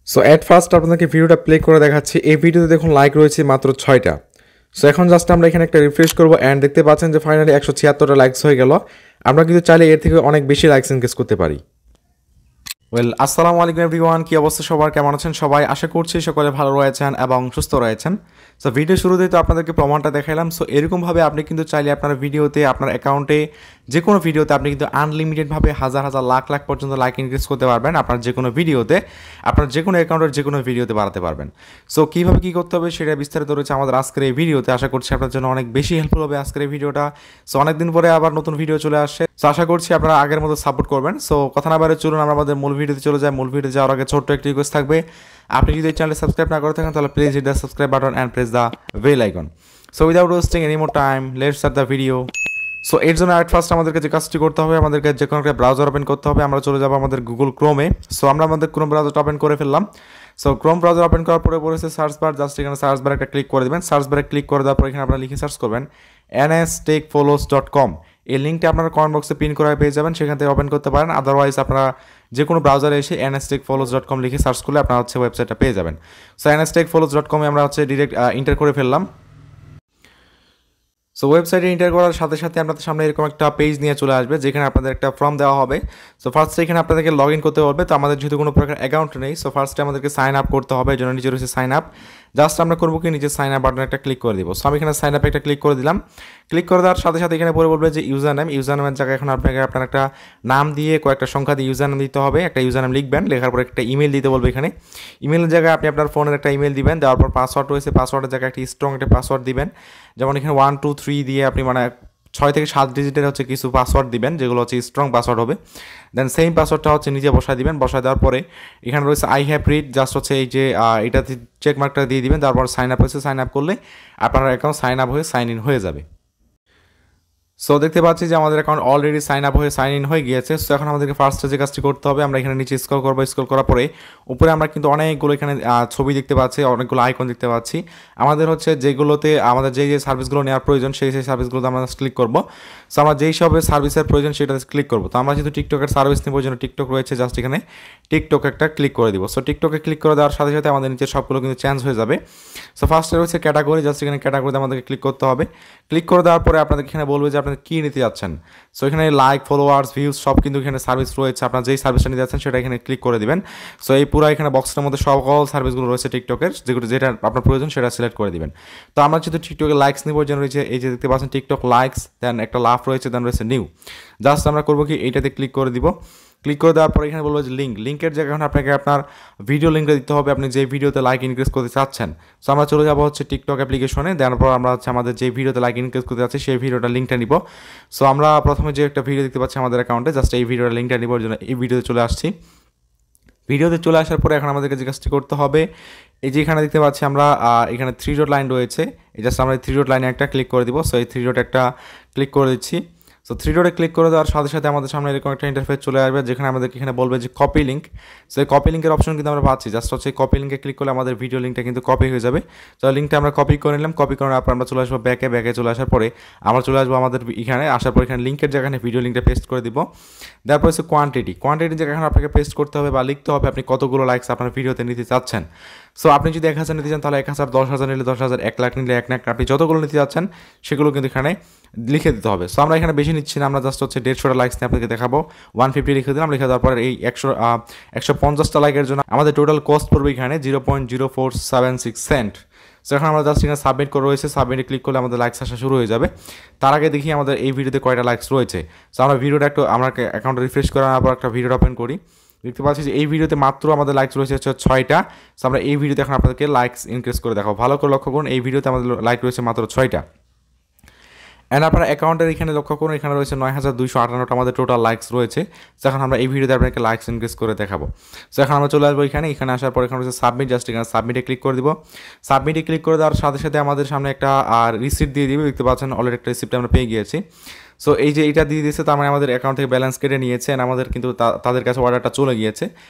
So at first আপনাদেরকে ভিডিওটা play করে দেখাচ্ছি। এই ভিডিওতে দেখুন লাইক রয়েছে মাত্র 6টা। সো এখন জাস্ট আমরা এখানে একটা রিফ্রেশ করবো অ্যান্ড দেখতে পাচ্ছেন যে ফাইনালি 176টা লাইকস হয়ে গেল। আমরা কিন্তু চাইলে এর থেকে অনেক বেশি লাইকস এনগেজ করতে পারি। আসসালামু আলাইকুম এভরিওয়ান, কি অবস্থা সবার, কেমন আছেন সবাই? আশা করছি সকলে ভালো রয়েছেন এবং সুস্থ রয়েছেন। সো ভিডিও শুরুতেই তো আপনাদেরকে প্রমাণটা দেখাইলাম। সো এরকমভাবে আপনি কিন্তু চাইলে আপনার ভিডিওতে, আপনার অ্যাকাউন্টে, যে কোনো ভিডিওতে আপনি কিন্তু আনলিমিটেডভাবে হাজার হাজার লাখ লাখ পর্যন্ত লাইক ইনক্রিজ করতে পারবেন। আপনার যে কোনো ভিডিওতে, আপনার যে কোনো অ্যাকাউন্টের যে কোনো ভিডিওতে বাড়াতে পারবেন। সো কীভাবে কী করতে হবে সেটা বিস্তারিত রয়েছে আমাদের আজকের এই ভিডিওতে। আশা করছি আপনার জন্য অনেক বেশি হেল্পফুল হবে আজকের এই ভিডিওটা। সো অনেকদিন পরে আবার নতুন ভিডিও চলে আসছে। সো আশা করছি আপনারা আগের মতো সাপোর্ট করবেন। সো কথা না বাইরে চলুন আমরা আমাদের মূল ভিডিওতে চলে যাই। মূল ভিডিও যাওয়ার আগে ছোট্ট একটি রিকোয়েস্ট থাকবে, আপনি যদি এই চ্যানেলে সাবস্ক্রাইব না করে থাকেন তাহলে please hit the subscribe button and press the bell icon. So without wasting any more time, let's start the video. So এর জন্য অ্যাট ফার্স্ট আমাদেরকে যে কাজটি করতে হবে, আমাদেরকে যে কোনো একটা ব্রাউজার ওপেন করতে হবে। আমরা চলে যাবো আমাদের গুগল ক্রোমে। সো আমরা আমাদের ক্রোম ব্রাউজারটা ওপেন করে ফেললাম। সো ক্রোম ব্রাউজার ওপেন করার পরে পড়েছে সার্চ বার। জাস্ট এখানে সার্চ বারে একটা ক্লিক করে দেবেন। সার্চ বারে ক্লিক করে দেওয়ার পর এখানে আপনারা লিখে সার্চ করবেন nstechfollows.com। এই লিঙ্কটা আপনারা কমেন্ট বক্সে পিন করে পেয়ে যাবেন, সেখান থেকে ওপেন করতে পারেন। আদারওয়াইজ আপনারা যে কোনো ব্রাউজারে এসে nstechfollows.com লিখে সার্চ করলে আপনারা ওয়েবসাইটটা পেয়ে যাবেন। সো nstechfollows.com আমরা ডিরেক্ট এন্টার করে ফেললাম। সো ওয়েবসাইটে এন্টার করার সাথে সাথে আপনাদের সামনে এরকম একটা পেজ নিয়ে চলে আসবে, যেখানে আপনাদের একটা ফর্ম দেওয়া হবে। সো ফার্স্টে এখানে আপনাদেরকে লগ ইন করতে হবে। তো আমাদের যেহেতু কোনো প্রকার অ্যাকাউন্ট নেই, সো ফার্স্টে আমাদেরকে সাইন আপ করতে হবে। এই জন্য নিচে রয়েছে সাইন আপ। জাস্ট আমরা করবো কি, নিচে সাইন আপ বাটনে একটা ক্লিক করে দিব। সো আমি এখানে সাইন আপে একটা ক্লিক করে দিলাম। ক্লিক করে দেওয়ার সাথে সাথে এখানে পরে বলবে যে ইউজার নেমের জায়গায় এখন আপনাকে আপনার একটা নাম দিয়ে কয়েকটা সংখ্যা দিয়ে ইউজার নেম দিতে হবে। একটা ইউজার নেম লিখবেন, লেখার পর একটা ইমেল দিতে বলবে। এখানে ইমেলের জায়গায় আপনি আপনার ফোনের একটা ইমেল দিবেন। দেওয়ার পর পাসওয়ার্ড রয়েছে, পাসওয়ার্ডের জায়গায় একটা স্ট্রং একটা পাসওয়ার্ড দিবেন। যেমন এখানে 1 2 3 দিয়ে আপনি 6 থেকে 7 ডিজিটের কিছু পাসওয়ার্ড দিবেন, যেগুলো স্ট্রং পাসওয়ার্ড হবে। দেন সেম পাসওয়ার্ডটা নিজে বসায় দিবেন। বসায় দেওয়ার পরে এখানে রয়েছে আই হ্যাভ রিড, জাস্ট এই যে এটাতে চেক মার্কটা দিয়ে দিবেন। তারপর সাইন আপ হয়েছে, সাইন আপ করলে আপনার অ্যাকাউন্ট সাইন আপ হয়ে সাইন ইন হয়ে যাবে। সো দেখতে পাচ্ছি যে আমাদের অ্যাকাউন্ট অলরেডি সাইন আপ হয়ে সাইন ইন হয়ে গিয়েছে। সো এখন আমাদেরকে ফার্স্টে যে কাজটি করতে হবে, আমরা এখানে নিচে স্ক্রল করবো। স্ক্রল করার পরে উপরে আমরা কিন্তু অনেকগুলো এখানে ছবি দেখতে পাচ্ছি, অনেকগুলো আইকন দেখতে পাচ্ছি। আমাদের যেগুলোতে আমাদের যে সার্ভিসগুলো নেওয়ার প্রয়োজন সেই সার্ভিসগুলোতে আমরা ক্লিক করবো। সো আমরা যেই সব সার্ভিসের প্রয়োজন সেটা ক্লিক করবো। তো আমরা যেহেতু টিকটকের সার্ভিস নেবো, জন্য টিকটক রয়েছে, জাস্ট এখানে টিকটক একটা ক্লিক করে দিব। সো টিকটকে ক্লিক করে দেওয়ার সাথে সাথে আমাদের নিচে সবগুলো কিন্তু চেঞ্জ হয়ে যাবে। সো ফার্স্টে রয়েছে ক্যাটাগরি, জাস্ট এখানে ক্যাটাগরিতে আমাদেরকে ক্লিক করতে হবে। ক্লিক করে দেওয়ার পরে আপনাদের এখানে বলবে যে আপনাদের কী নিতে যাচ্ছেন। সো এখানে লাইক, ফলোয়ার্স, ভিউজ সব কিন্তু এখানে সার্ভিস রয়েছে। আপনার যেই সার্ভিসটা নিতে যাচ্ছেন সেটা এখানে ক্লিক করে দিবেন। সো এই পুরো এখানে বক্সটার মধ্যে সকল সার্ভিসগুলো রয়েছে টিকটকের, যেটা আপনার প্রয়োজন সেটা সিলেক্ট করে দিবেন। তো আমরা যেহেতু টিকটকে লাইকস নিব, যেন রয়েছে এই যে দেখতে পাচ্ছেন টিকটক লাইকস, দেন একটা লাভ রয়েছে, দেন রয়েছে নিউ। জাস্ট আমরা করবো কি, এইটাতে ক্লিক করে দিব। ক্লিক করে দেওয়ার পর এখানে বলবো যে লিঙ্কের জায়গায় আপনাকে আপনার ভিডিও লিঙ্কটা দিতে হবে, আপনি যে ভিডিওতে লাইক ইনক্রিজ করতে চাচ্ছেন। সো আমরা চলে যাবো টিকটক অ্যাপ্লিকেশনে। দেওয়ার পর আমরা আমাদের যে ভিডিওতে লাইক ইনক্রিজ করতে যাচ্ছি সেই ভিডিওটা লিঙ্কটা নিব। সো আমরা প্রথমে যে একটা ভিডিও দেখতে পাচ্ছি আমাদের অ্যাকাউন্টে, জাস্ট এই ভিডিওটা লিঙ্কটা নিবার জন্য এই ভিডিওতে চলে আসছি। ভিডিওতে চলে আসার পরে এখন আমাদেরকে যে কাজটি করতে হবে, এই যে এখানে দেখতে পাচ্ছি আমরা এখানে 3 ডট লাইন রয়েছে, এই জাস্ট আমরা 3 ডট লাইনে একটা ক্লিক করে দিব। সো এই 3 ডট একটা ক্লিক করে দিচ্ছি। সো 3 ডটে ক্লিক করে দেওয়ার সাথে সাথে আমাদের সামনে এরকম একটা ইন্টারফেস চলে আসবে, যেখানে আমাদেরকে এখানে বলবে যে কপি লিঙ্ক। সো এই কপি লিঙ্কের অপশন কিন্তু আমরা পাচ্ছি। জাস্ট কপি লিঙ্কে ক্লিক করলে আমাদের ভিডিও লিঙ্কটা কিন্তু কপি হয়ে যাবে। তো লিঙ্কটা আমরা কপি করে নিলাম। কপি করার পর আমরা চলে আসবো ব্যাকে চলে আসার পরে আমরা চলে আসবো আমাদের এখানে আসার পর এখানে লিঙ্কের জায়গায় ভিডিও লিঙ্কটা পেস্ট করে দিব। তারপর হচ্ছে কোয়ান্টিটির জায়গায় আপনাকে পেস্ট করতে হবে বা লিখতে হবে আপনি কতগুলো লাইকস আপনার ভিডিওতে নিতে চাচ্ছেন। সো আপনি যদি 1000 নিতে চান তাহলে 1000, 10,000 নিলে 10,000, 1 লাখ নিলে 1 লাখ, আপনি যতগুলো নিতে যাচ্ছেন সেগুলো কিন্তু এখানে লিখে দিতে হবে। সো আমরা এখানে বেশি নিচ্ছি না, আমরা জাস্ট 150টা লাইকস নিয়ে আপনাকে দেখাবো। 150 লিখে দিলাম। লিখে দেওয়ার পরে এই 150টা লাইকের জন্য আমাদের টোটাল কস্ট পড়বে এখানে 0.0476 সেন্ট। সো এখন আমরা জাস্ট এখানে সাবমিট করে রয়েছে, সাবমিটে ক্লিক করলে আমাদের লাইকস আসা শুরু হয়ে যাবে। তার আগে দেখি আমাদের এই ভিডিওতে কয়টা লাইকস রয়েছে। সো আমরা ভিডিওটা আমরা অ্যাকাউন্টে রিফ্রেশ করার পর একটা ভিডিওটা ওপেন করি। দেখতে পাচ্ছি যে এই ভিডিওতে মাত্র আমাদের লাইকস রয়েছে 6টা। সো আমরা এই ভিডিওতে এখন আপনাদেরকে লাইকস ইনক্রিজ করে দেখাবো। ভালো করে লক্ষ্য করুন, এই ভিডিওতে আমাদের লাইক রয়েছে মাত্র 6টা। অ্যান্ড আপনার অ্যাকাউন্টের এখানে লক্ষ্য করুন, এখানে রয়েছে 9258টা আমাদের টোটাল লাইকস রয়েছে। সো এখন আমরা এই ভিডিওতে আপনাকে লাইকস ইনক্রিজ করে দেখাবো। সো এখন আমরা চলে আসবো এখানে আসার পর এখানে রয়েছে সাবমিট, জাস্ট এখানে সাবমিটে ক্লিক করে দিব। সাবমিটে ক্লিক করে দেওয়ার সাথে সাথে আমাদের সামনে একটা রিসিপ্ট দিয়ে দিবে। দেখতে পাচ্ছেন অলরেডি একটা রিসিপ্ট আমরা পেয়ে গিয়েছি। সো এই যে এটা দিয়ে দিয়েছে, তার মানে আমাদের অ্যাকাউন্ট থেকে ব্যালেন্স কেটে নিয়েছে, আমাদের কিন্তু তাদের কাছে অর্ডারটা চলে গিয়েছে।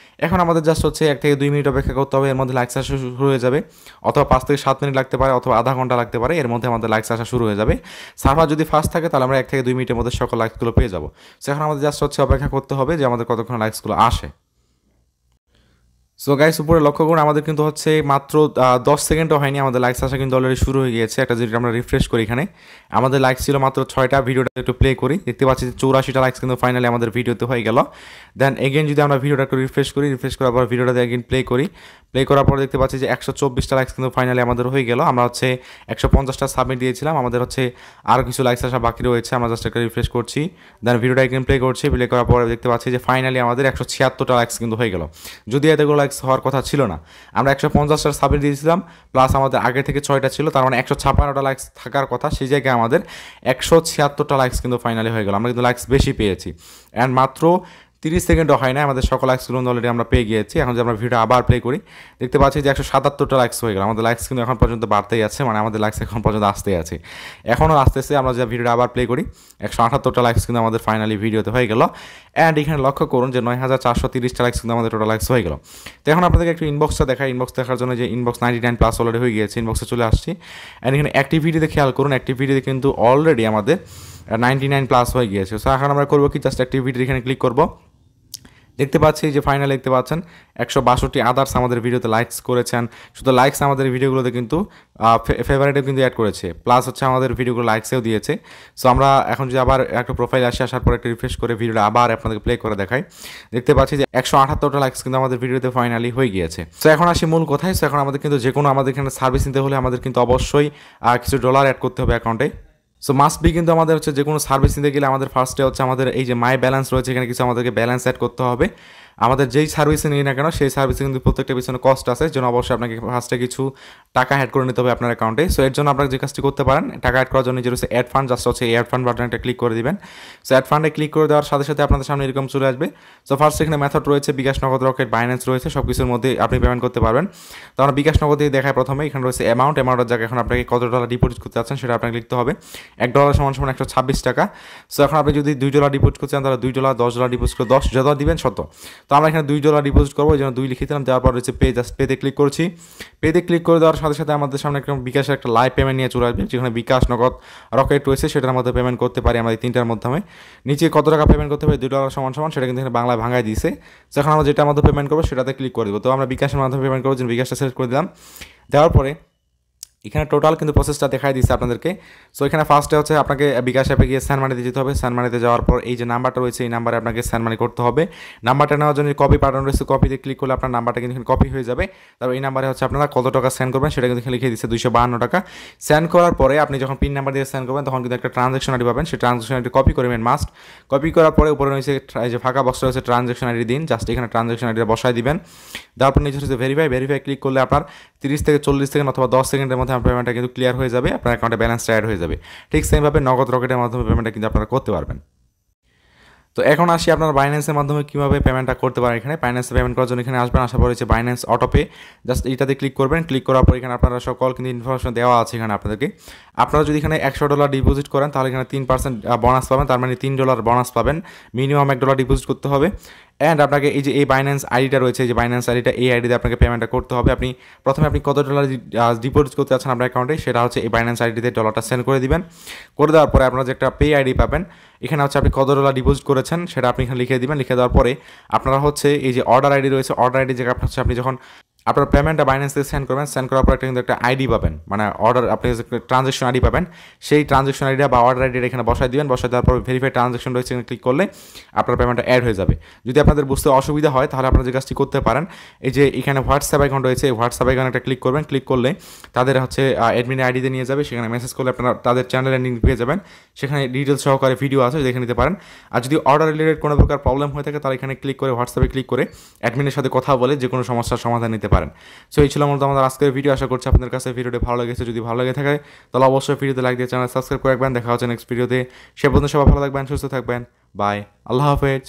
এখন আমাদের জাস্ট 1 থেকে 2 মিনিট অপেক্ষা করতে হবে, এর মধ্যে লাইকস আসা শুরু হয়ে যাবে। অথবা 5 থেকে 7 মিনিট লাগতে পারে, অথবা আধা ঘন্টা লাগতে পারে, এর মধ্যে আমাদের লাইকস আসা শুরু হয়ে যাবে। সার্ভার যদি ফাস্ট থাকে তাহলে আমরা 1 থেকে 2 মিনিটের মধ্যে সকল লাইকসগুলো পেয়ে যাবো। সো এখন আমাদের জাস্ট অপেক্ষা করতে হবে যে আমাদের কতক্ষণ লাইকসগুলো আসে। সো গাইস উপরে লক্ষ্য করুন আমাদের কিন্তু হচ্ছে মাত্র 10 সেকেন্ডও হয়নি আমাদের লাইকস আসা কিন্তু অলরেডি শুরু হয়ে গিয়েছে। একটা যদি আমরা রিফ্রেশ করি এখানে আমাদের লাইক ছিল মাত্র 6টা। ভিডিওটা একটু প্লে করি, দেখতে পাচ্ছি যে 84টা লাইকস কিন্তু ফাইনালি আমাদের ভিডিওতে হয়ে গেল। দেন এগেন যদি আমরা ভিডিওটা একটু রিফ্রেশ করি, রিফ্রেশ করার পর ভিডিওটাতে এগেন প্লে করি, প্লে করার পর দেখতে পাচ্ছি যে 124টা লাইকস কিন্তু ফাইনালি আমাদের হয়ে গেল। আমরা হচ্ছে 150টা সাবমিট দিয়েছিলাম, আমাদের হচ্ছে আরও কিছু লাইকস আসা বাকি রয়েছে। আমরা জাস্ট একটা রিফ্রেশ করছি, দেন ভিডিওটা এগেন প্লে করছি, প্লে করার পরে দেখতে পাচ্ছি যে ফাইনালি আমাদের 176টা লাইকস কিন্তু হয়ে গেল। যদি এতগুলো লাইকস হওয়ার কথা ছিল না, আমরা 150টা সাবমিট দিয়েছিলাম, প্লাস আমাদের আগে থেকে 6টা ছিল, তার মানে 156টা লাইকস থাকার কথা, সেই জায়গায় আমাদের 176টা লাইকস কিন্তু ফাইনালি হয়ে গেল। আমরা কিন্তু লাইকস বেশি পেয়েছি, অ্যান্ড মাত্র 30 সেকেন্ডও হয় না আমাদের সকল লাইকসগুলো অলরেডি আমরা পেয়ে গিয়েছি। এখন যদি আমরা ভিডিও আবার প্লে করি, দেখতে পাচ্ছি যে 177টা লাইকস হয়ে গেল। আমাদের লাইকস কিন্তু এখন পর্যন্ত বাড়তেই আছে, মানে আমাদের লাইকস এখন পর্যন্ত আসতেই আছে, এখনও আসতেছে। আমরা যে ভিডিওটা আবার প্লে করি, 178টা লাইকস কিন্তু আমাদের ফাইনালি ভিডিওতে হয়ে গেল। অ্যান্ড এখানে লক্ষ্য করুন যে 9430টা লাইকস কিন্তু আমাদের টোটাল লাইকস হয়ে গেল। তো এখন আপনাদেরকে একটু ইনবক্সটা দেখাই। ইনবক্স দেখার জন্য যে ইনবক্স 99+ অলরেডি হয়ে গিয়েছে, ইনবক্সে চলে আসছি। অ্যান্ড এখানে অ্যাক্টিভিটিতে খেয়াল করুন, অ্যাক্টিভিটিতে কিন্তু অলরেডি আমাদের 99+ হয়ে গিয়েছে। সো এখন আমরা করবো কি, জাস্ট অ্যাক্টিভিটি এখানে ক্লিক করবো। দেখতে পাচ্ছি যে ফাইনাল দেখতে পাচ্ছেন 162 আদার্স আমাদের ভিডিওতে লাইকস করেছেন। শুধু লাইকস আমাদের ভিডিওগুলোতে কিন্তু ফেভারিটেও কিন্তু অ্যাড করেছে, প্লাস হচ্ছে আমাদের ভিডিওগুলো লাইকসেও দিয়েছে। সো আমরা এখন যদি আবার একটা প্রোফাইল আসার পর একটা রিফ্রেশ করে ভিডিওটা আবার আপনাদের প্লে করে দেখাই, দেখতে পাচ্ছি যে 178টা লাইকস কিন্তু আমাদের ভিডিওতে ফাইনালি হয়ে গিয়েছে। সো এখন আসি মূল কথায়। সো এখন আমাদের কিন্তু যে কোনো আমাদের এখানে সার্ভিস নিতে হলে আমাদের কিন্তু অবশ্যই কিছু ডলার অ্যাড করতে হবে অ্যাকাউন্টে। সো মাস্ট বি কিন্তু আমাদের হচ্ছে যে কোনো সার্ভিস নিতে গেলে আমাদের ফার্স্টে হচ্ছে আমাদের এই যে মাই ব্যালেন্স রয়েছে, এখানে কিছু আমাদেরকে ব্যালেন্স অ্যাড করতে হবে। আমাদের যেই সার্ভিসে নিই না কেন সেই সার্ভিসে কিন্তু প্রত্যেকটা পিছনে কস্ট আছে, যেন অবশ্যই আপনাকে ফার্স্টে কিছু টাকা অ্যাড করে নিতে হবে আপনার অ্যাকাউন্টে। সো এর জন্য আপনারা যে কাজটি করতে পারেন, টাকা অ্যাড করার জন্য যে রয়েছে অ্যাড ফান্ড, জাস্ট হচ্ছে এই অ্যাড ফান্ড বাটনটা ক্লিক করে দিবেন। সো অ্যাড ফান্ডে ক্লিক করে দেওয়ার সাথে সাথে আপনাদের সামনে এরকম চলে আসবে। সো ফার্স্ট এখানে মেথড রয়েছে বিকাশ, নগদ, রকেট, বাইন্যান্স রয়েছে, সব কিছুর মধ্যে আপনি পেমেন্ট করতে পারবেন। তো আমরা বিকাশ নগদ দিয়ে দেখায় প্রথমে, এখানে রয়েছে অ্যামাউন্টের জায়গায় এখন আপনাকে কত ডলার ডিপোজিট করতে চাচ্ছেন সেটা আপনাকে লিখতে হবে। $1 = 126 টাকা। সো এখন আপনি যদি $2 ডিপোজিট করতে চান তাহলে $2, $10 ডিপোজিট করে 10 যত দিবেন শত। তো আমরা এখানে $2 ডিপোজিট করবো, এই জন্য 2 লিখে দিলাম। দেওয়ার পর রয়েছে পে, জাস্ট পেতে ক্লিক করছি। পেতে ক্লিক করে দেওয়ার সাথে সাথে আমাদের সামনে একটা বিকাশের একটা লাইভ পেমেন্ট নিয়ে চলে আসবে, যেখানে বিকাশ, নগদ, রকেট রয়েছে, সেটার মধ্যে পেমেন্ট করতে পারি আমরা এই তিনটার মাধ্যমে। নিচে কত টাকা পেমেন্ট করতে হবে $2 = সেটা কিন্তু এখানে বাংলায় ভাঙায় দিয়েছে। যখন আমরা যেটার মধ্যে পেমেন্ট করবো সেটাতে ক্লিক করে দেবো। তো আমরা বিকাশের মাধ্যমে পেমেন্ট করবো, যেন বিকাশটা সিলেক্ট করে দিলাম। দেওয়ার পরে এখানে টোটাল কিন্তু প্রসেসটা দেখাই দিচ্ছে আপনাদেরকে। সো এখানে ফার্স্টে হচ্ছে আপনাকে বিকাশ অ্যাপে গিয়ে স্যান্ড মানিতে যেতে হবে। স্যান্ড মানিতে যাওয়ার পর এই যে নাম্বারটা রয়েছে এই নাম্বারে আপনাকে স্যান্ড মানি করতে হবে। নাম্বারটা নেওয়ার জন্য কপি পাঠানো রয়েছে, কপিতে ক্লিক করলে আপনার নাম্বারটা কিন্তু এখানে কপি হয়ে যাবে। তারপর এই নাম্বারে হচ্ছে আপনারা কত টাকা সেন্ড করবেন সেটা কিন্তু এখানে লিখে দিচ্ছে 252 টাকা। সেন্ড করার পরে আপনি যখন পিন নাম্বার দিয়ে সেন্ড করবেন তখন কিন্তু একটা ট্রানজ্যাকশন আইডি পাবেন, সেই ট্রানজ্যাকশন আইডি কপি করবেন মাস্ট। কপি করার পরে উপরে রয়েছে এই যে ফাঁকা বক্স রয়েছে ট্রানজ্যাকশন আইডি দিন, জাস্ট এখানে ট্রানজ্যাকশন আইডিটা বসায় দিবেন। তারপর নিচে হচ্ছে ভেরিফাই, ভেরিফাই ক্লিক করলে আপনার 30 থেকে 40 সেকেন্ড অথবা 10 সেকেন্ডের মধ্যে আপনার পেমেন্টটা কিন্তু ক্লিয়ার হয়ে যাবে, আপনার অ্যাকাউন্টে ব্যালেন্সটা অ্যাড হয়ে যাবে। ঠিক সেমভাবে নগদ, রকেটের মাধ্যমে পেমেন্টটা কিন্তু আপনারা করতে পারবেন। তো এখন আসি আপনার বাইন্যান্সের মাধ্যমে কীভাবে পেমেন্টটা করতে পারেন। এখানে বাইন্যান্সে পেমেন্ট করার জন্য এখানে আসবেন, আসার পর হচ্ছে বাইন্যান্স অটোপে, জাস্ট এইটাতে ক্লিক করবেন। ক্লিক করার পর এখানে আপনারা সকল কিন্তু ইনফরমেশন দেওয়া আছে এখানে আপনাদেরকে। আপনারা যদি এখানে $100 ডিপোজিট করেন তাহলে এখানে 3% বোনাস পাবেন, তার মানে $3 বোনাস পাবেন। মিনিমাম $1 ডিপোজিট করতে হবে। অ্যান্ড আপনাকে এই যে এই বাইন্যান্স আইডিটা রয়েছে, এই যে বাইন্যান্স আইডিটা, এই আইডিতে আপনাকে পেমেন্টটা করতে হবে। আপনি কত ডলার ডিপোজিট করতে চাচ্ছেন আপনার অ্যাকাউন্টে সেটা হচ্ছে এই বাইন্যান্স আইডিতে ডলারটা সেন্ড করে দিবেন। করে দেওয়ার পরে আপনারা যে একটা পে আইডি পাবেন, এখানে হচ্ছে আপনি কত ডলার ডিপোজিট করেছেন সেটা আপনি এখানে লিখে দিবেন। লিখে দেওয়ার পরে আপনারা হচ্ছে এই যে অর্ডার আইডি রয়েছে, অর্ডার আইডি জায়গায় হচ্ছে আপনি যখন আপনার পেমেন্টটা বাইন্যান্স থেকে সেন্ড করবেন, সেন্ড করার পর একটা কিন্তু একটা আইডি পাবেন, মানে অর্ডার আপনি ট্রানজ্যাকশন আইডি পাবেন, সেই ট্রানজ্যাকশন আইডিটা বা অর্ডার আইডিটা এখানে বসাই দিবেন। বসাই দেওয়ার পর ভেরিফাই ট্রানজ্যাকশন রয়েছে, এখানে ক্লিক করলে আপনার পেমেন্টটা অ্যাড হয়ে যাবে। যদি আপনাদের বুঝতে অসুবিধা হয় তাহলে আপনারা যে কাজটি করতে পারেন, এই যে এখানে হোয়াটসঅ্যাপ অ্যাকাউন্ট রয়েছে, এই হোয়াটসঅ্যাপ অ্যাকাউন্ট একটা ক্লিক করবেন। ক্লিক করলে তাদের হচ্ছে অ্যাডমিন আইডিতে নিয়ে যাবে, সেখানে মেসেজ করলে আপনারা তাদের চ্যানেলের লিঙ্ক পেয়ে যাবেন, সেখানে ডিটেলস সহকারে ভিডিও আছে দেখে নিতে পারেন। আর যদি অর্ডার রিলেটেড কোনো প্রকার প্রবলেম হয়ে থাকে তাহলে এখানে ক্লিক করে হোয়াটসঅ্যাপে ক্লিক করে অ্যাডমিনের সাথে কথা বলে যে কোনো সমস্যার সমাধান নিতে পারেন। সো এই ছিল মূলত আমাদের আজকের ভিডিও। আশা করছি আপনাদের কাছে ভিডিওটি ভালো লেগেছে। যদি ভালো লেগে থাকে তাহলে অবশ্যই ভিডিওতে লাইক দিয়ে চ্যানেল সাবস্ক্রাইব করে রাখবেন। দেখা হচ্ছে নেক্সট ভিডিওতে। সে পর্যন্ত সবাই ভালো থাকবেন, সুস্থ থাকবেন। বাই, আল্লাহ হাফেজ।